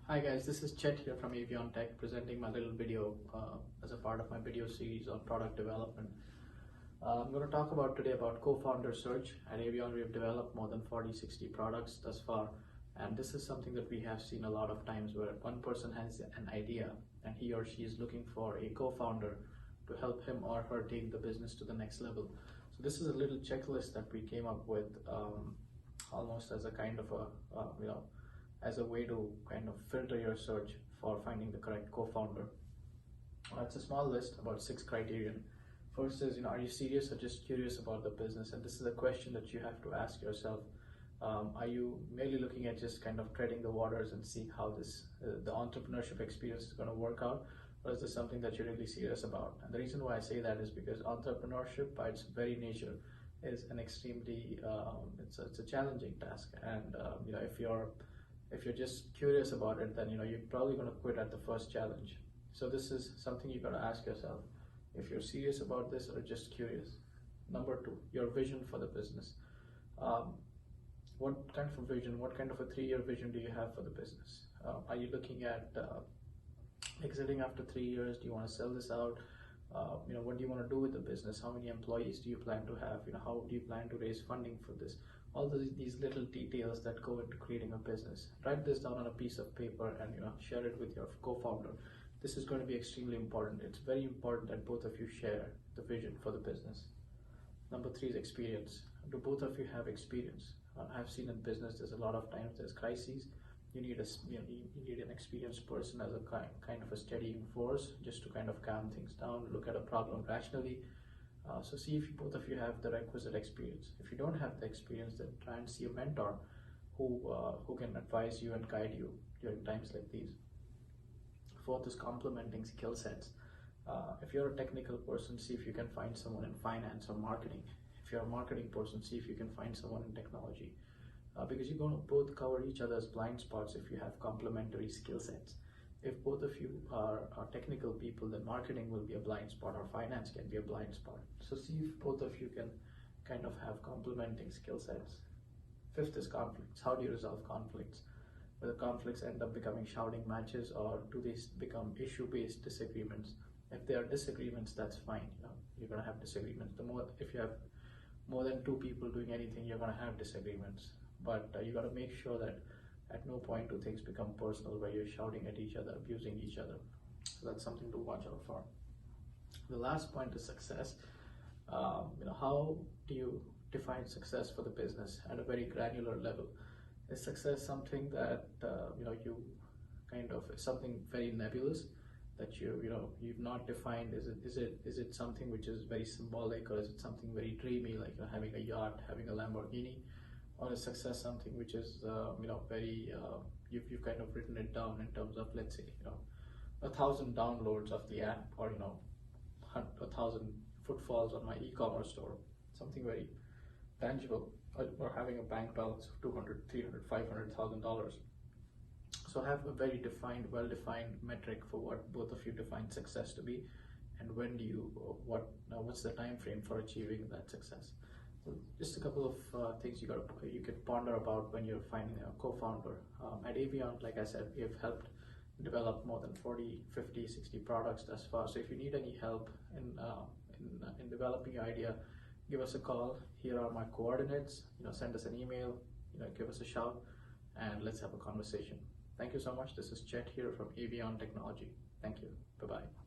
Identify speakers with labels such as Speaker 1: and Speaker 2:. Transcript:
Speaker 1: Hi guys, this is Chet here from Avion Tech presenting my little video as a part of my video series on product development. I'm going to talk about today about co-founder search. At Avion we have developed more than 40-60 products thus far, and this is something that we have seen a lot of times where one person has an idea and he or she is looking for a co-founder to help him or her take the business to the next level. So this is a little checklist that we came up with almost as a kind of as a way to kind of filter your search for finding the correct co-founder. It's a small list, about 6 criteria. First is, are you serious or just curious about the business? And this is a question that you have to ask yourself. Are you merely looking at just kind of treading the waters and seeing how the entrepreneurship experience is going to work out? Or is this something that you're really serious about? And the reason why I say that is because entrepreneurship by its very nature is an extremely, it's a challenging task. And if you're just curious about it, then you're probably going to quit at the first challenge. So this is something you got to ask yourself, if you're serious about this or just curious. Number 2, your vision for the business. What kind of a vision, what kind of a 3-year vision do you have for the business? Are you looking at exiting after 3 years? Do you want to sell this out? What do you want to do with the business? How many employees do you plan to have? How do you plan to raise funding for this? All these little details that go into creating a business. Write this down on a piece of paper and share it with your co-founder. This is going to be extremely important. It's very important that both of you share the vision for the business. Number 3 is experience. Do both of you have experience? I've seen in business there's a lot of times there's crises. You need an experienced person as a kind of a steadying force, just to kind of calm things down, look at a problem rationally. So see if both of you have the requisite experience. If you don't have the experience, then try and see a mentor who can advise you and guide you during times like these. 4th is complementing skill sets. If you're a technical person, see if you can find someone in finance or marketing. If you're a marketing person, see if you can find someone in technology. Because you're going to both cover each other's blind spots if you have complementary skill sets. If both of you are technical people, then marketing will be a blind spot or finance can be a blind spot. So see if both of you can kind of have complementing skill sets. 5th is conflicts. How do you resolve conflicts? Whether conflicts end up becoming shouting matches or do they become issue-based disagreements? If they are disagreements, that's fine. You're going to have disagreements. If you have more than 2 people doing anything, you're going to have disagreements. But you got to make sure that at no point do things become personal where you're shouting at each other, abusing each other. So that's something to watch out for. The last point is success. How do you define success for the business at a very granular level? Is success something that you kind of something very nebulous that you've not defined? Is it something which is very symbolic, or is it something very dreamy, like having a yacht, having a Lamborghini? Or is success something which is very you've kind of written it down in terms of, let's say 1,000 downloads of the app, or 1,000 footfalls on my e-commerce store, something very tangible, or having a bank balance of $200, $300, $500,000. So have a very defined, well-defined metric for what both of you define success to be, and when do you what's the time frame for achieving that success. So just a couple of things you can ponder about when you're finding a co-founder. At Avion, like I said, we have helped develop more than 40, 50, 60 products thus far. So if you need any help in developing your idea, give us a call. Here are my coordinates. Send us an email. Give us a shout, and let's have a conversation. Thank you so much. This is Chet here from Avion Technology. Thank you. Bye-bye.